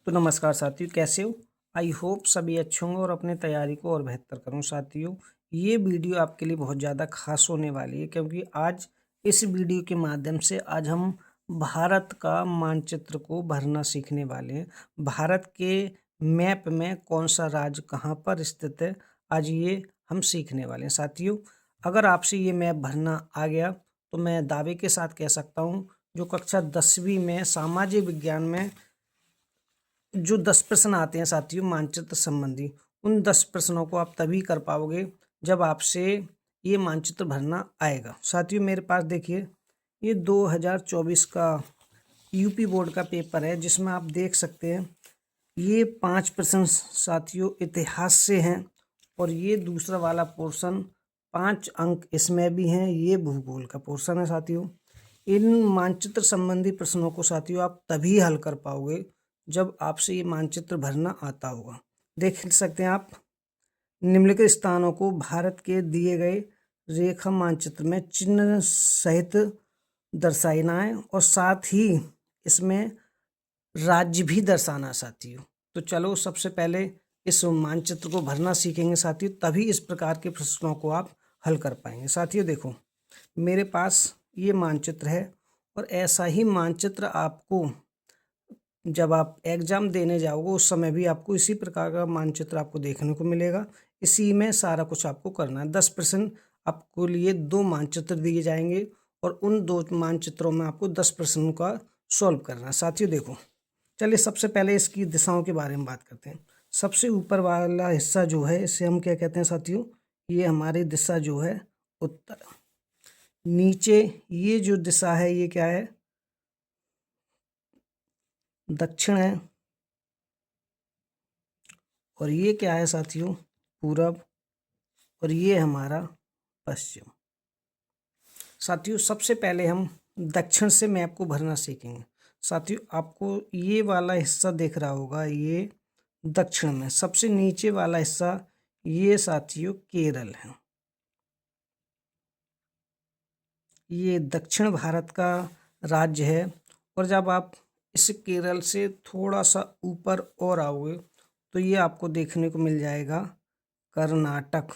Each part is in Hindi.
तो नमस्कार साथियों, कैसे हो? आई होप सभी अच्छे होंगे और अपनी तैयारी को और बेहतर करूँ। साथियों, ये वीडियो आपके लिए बहुत ज़्यादा खास होने वाली है क्योंकि आज इस वीडियो के माध्यम से आज हम भारत का मानचित्र को भरना सीखने वाले हैं। भारत के मैप में कौन सा राज्य कहाँ पर स्थित है, आज ये हम सीखने वाले हैं। साथियों, अगर आपसे ये मैप भरना आ गया तो मैं दावे के साथ कह सकता हूँ, जो कक्षा 10वीं में सामाजिक विज्ञान में जो 10 प्रश्न आते हैं साथियों मानचित्र संबंधी, उन 10 प्रश्नों को आप तभी कर पाओगे जब आपसे ये मानचित्र भरना आएगा। साथियों, मेरे पास देखिए, ये 2024 का यूपी बोर्ड का पेपर है जिसमें आप देख सकते हैं ये 5 प्रश्न साथियों इतिहास से हैं और ये दूसरा वाला पोर्शन 5 अंक इसमें भी हैं, ये भूगोल का पोर्शन है। साथियों, इन मानचित्र संबंधी प्रश्नों को साथियों आप तभी हल कर पाओगे जब आपसे ये मानचित्र भरना आता होगा। देख सकते हैं आप, निम्नलिखित स्थानों को भारत के दिए गए रेखा मानचित्र में चिन्ह सहित दर्शाना है और साथ ही इसमें राज्य भी दर्शाना। साथियों, तो चलो सबसे पहले इस मानचित्र को भरना सीखेंगे साथियों, तभी इस प्रकार के प्रश्नों को आप हल कर पाएंगे। साथियों देखो, मेरे पास ये मानचित्र है और ऐसा ही मानचित्र आपको जब आप एग्जाम देने जाओगे उस समय भी आपको इसी प्रकार का मानचित्र आपको देखने को मिलेगा। इसी में सारा कुछ आपको करना है। 10 प्रश्न आपको लिए 2 मानचित्र दिए जाएंगे और उन 2 मानचित्रों में आपको 10 प्रश्नों का सॉल्व करना है। साथियों देखो, चलिए सबसे पहले इसकी दिशाओं के बारे में बात करते हैं। सबसे ऊपर वाला हिस्सा जो है इसे हम क्या कहते हैं साथियों, ये हमारी दिशा जो है उत्तर। नीचे ये जो दिशा है ये क्या है, दक्षिण है। और ये क्या है साथियों, पूरब। और ये हमारा पश्चिम। साथियों, सबसे पहले हम दक्षिण से मैप को भरना सीखेंगे। साथियों, आपको ये वाला हिस्सा दिख रहा होगा, ये दक्षिण में सबसे नीचे वाला हिस्सा ये साथियों केरल है। ये दक्षिण भारत का राज्य है। और जब आप इस केरल से थोड़ा सा ऊपर और आओगे तो ये आपको देखने को मिल जाएगा कर्नाटक।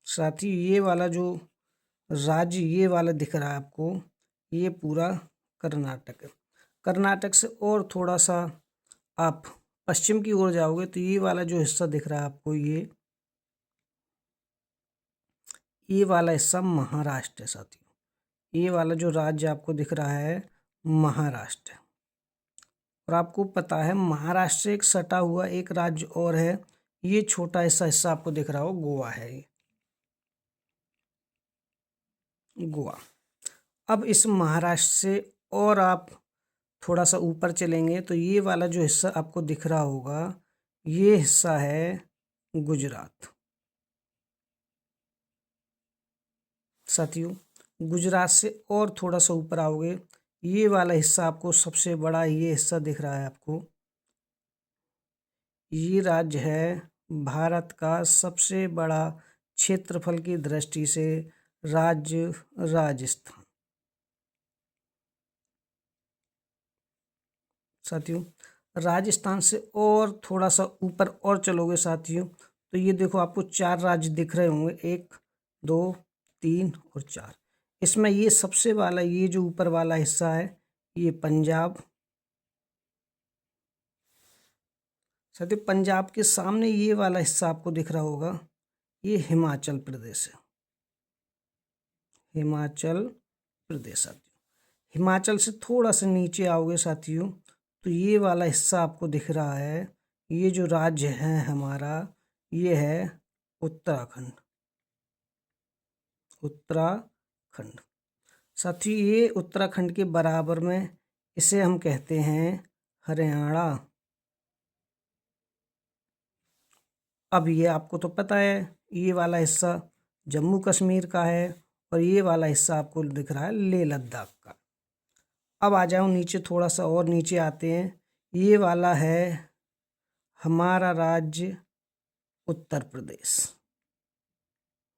साथ ही ये वाला जो राज्य ये वाला दिख रहा है आपको, ये पूरा कर्नाटक है। कर्नाटक से और थोड़ा सा आप पश्चिम की ओर जाओगे तो ये वाला जो हिस्सा दिख रहा है आपको, ये वाला हिस्सा महाराष्ट्र है। साथियों, ये वाला जो राज्य आपको दिख रहा है महाराष्ट्र है। और आपको पता है महाराष्ट्र से एक सटा हुआ एक राज्य और है, ये छोटा हिस्सा आपको दिख रहा हो, गोवा है। ये गोवा। अब इस महाराष्ट्र से और आप थोड़ा सा ऊपर चलेंगे तो ये वाला जो हिस्सा आपको दिख रहा होगा, ये हिस्सा है गुजरात। साथियों, गुजरात से और थोड़ा सा ऊपर आओगे, ये वाला हिस्सा आपको सबसे बड़ा ये हिस्सा दिख रहा है आपको, ये राज्य है भारत का सबसे बड़ा क्षेत्रफल की दृष्टि से राज्य राजस्थान। साथियों, राजस्थान से और थोड़ा सा ऊपर और चलोगे साथियों तो ये देखो आपको 4 राज्य दिख रहे होंगे, 1 2 3 और 4। इसमें ये सबसे वाला ये जो ऊपर वाला हिस्सा है ये पंजाब। साथियों, पंजाब के सामने ये वाला हिस्सा आपको दिख रहा होगा, ये हिमाचल प्रदेश है। हिमाचल प्रदेश। साथियों, हिमाचल से थोड़ा सा नीचे आओगे साथियों तो ये वाला हिस्सा आपको दिख रहा है, ये जो राज्य है हमारा, ये है उत्तराखंड। उत्तराखंड। साथियों, ये उत्तराखंड के बराबर में इसे हम कहते हैं हरियाणा। अब ये आपको तो पता है ये वाला हिस्सा जम्मू कश्मीर का है और ये वाला हिस्सा आपको दिख रहा है लेह लद्दाख का। अब आ जाओ नीचे, थोड़ा सा और नीचे आते हैं, ये वाला है हमारा राज्य उत्तर प्रदेश।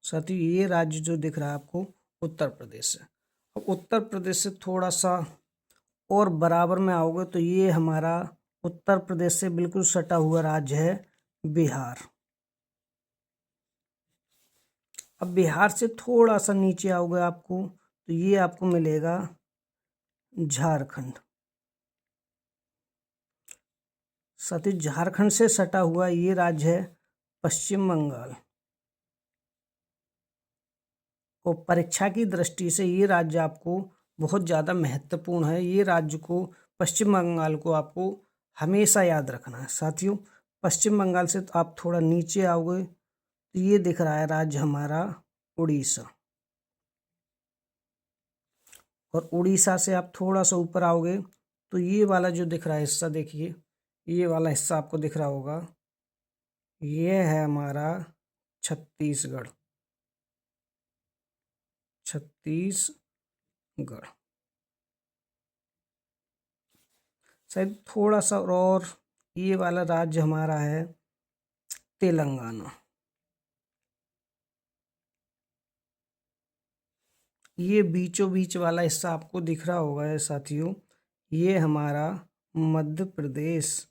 साथियों, ये राज्य जो दिख रहा है आपको उत्तर प्रदेश है। अब उत्तर प्रदेश से थोड़ा सा और बराबर में आओगे तो ये हमारा उत्तर प्रदेश से बिल्कुल सटा हुआ राज्य है बिहार। अब बिहार से थोड़ा सा नीचे आओगे आपको तो ये आपको मिलेगा झारखंड। साथ ही झारखंड से सटा हुआ ये राज्य है पश्चिम बंगाल। और परीक्षा की दृष्टि से ये राज्य आपको बहुत ज़्यादा महत्वपूर्ण है। ये राज्य को, पश्चिम बंगाल को आपको हमेशा याद रखना है। साथियों, पश्चिम बंगाल से तो आप थोड़ा नीचे आओगे तो ये दिख रहा है राज्य हमारा उड़ीसा। और उड़ीसा से आप थोड़ा सा ऊपर आओगे तो ये वाला जो दिख रहा है हिस्सा, देखिए ये वाला हिस्सा आपको दिख रहा होगा, ये है हमारा छत्तीसगढ़। छत्तीसगढ़ शायद थोड़ा सा, और ये वाला राज्य हमारा है तेलंगाना। ये बीचों बीच वाला हिस्सा आपको दिख रहा होगा साथियों, ये हमारा मध्य प्रदेश।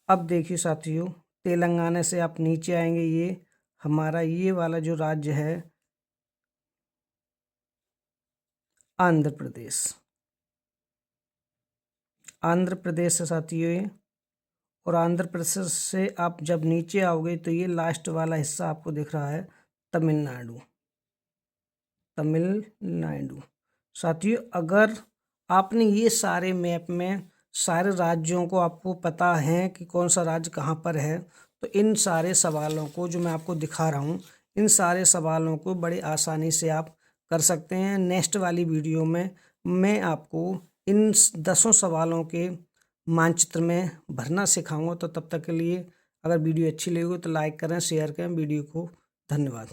अब देखिए साथियों, तेलंगाना से आप नीचे आएंगे, ये हमारा ये वाला जो राज्य है आंध्र प्रदेश। आंध्र प्रदेश से साथियों ये, और आंध्र प्रदेश से आप जब नीचे आओगे तो ये लास्ट वाला हिस्सा आपको दिख रहा है तमिलनाडु। तमिलनाडु साथियों, अगर आपने ये सारे मैप में सारे राज्यों को आपको पता है कि कौन सा राज्य कहाँ पर है, तो इन सारे सवालों को जो मैं आपको दिखा रहा हूँ, इन सारे सवालों को बड़े आसानी से आप कर सकते हैं। नेक्स्ट वाली वीडियो में मैं आपको इन 10 सवालों के मानचित्र में भरना सिखाऊंगा। तो तब तक के लिए अगर वीडियो अच्छी लगी हो तो लाइक करें, शेयर करें वीडियो को। धन्यवाद।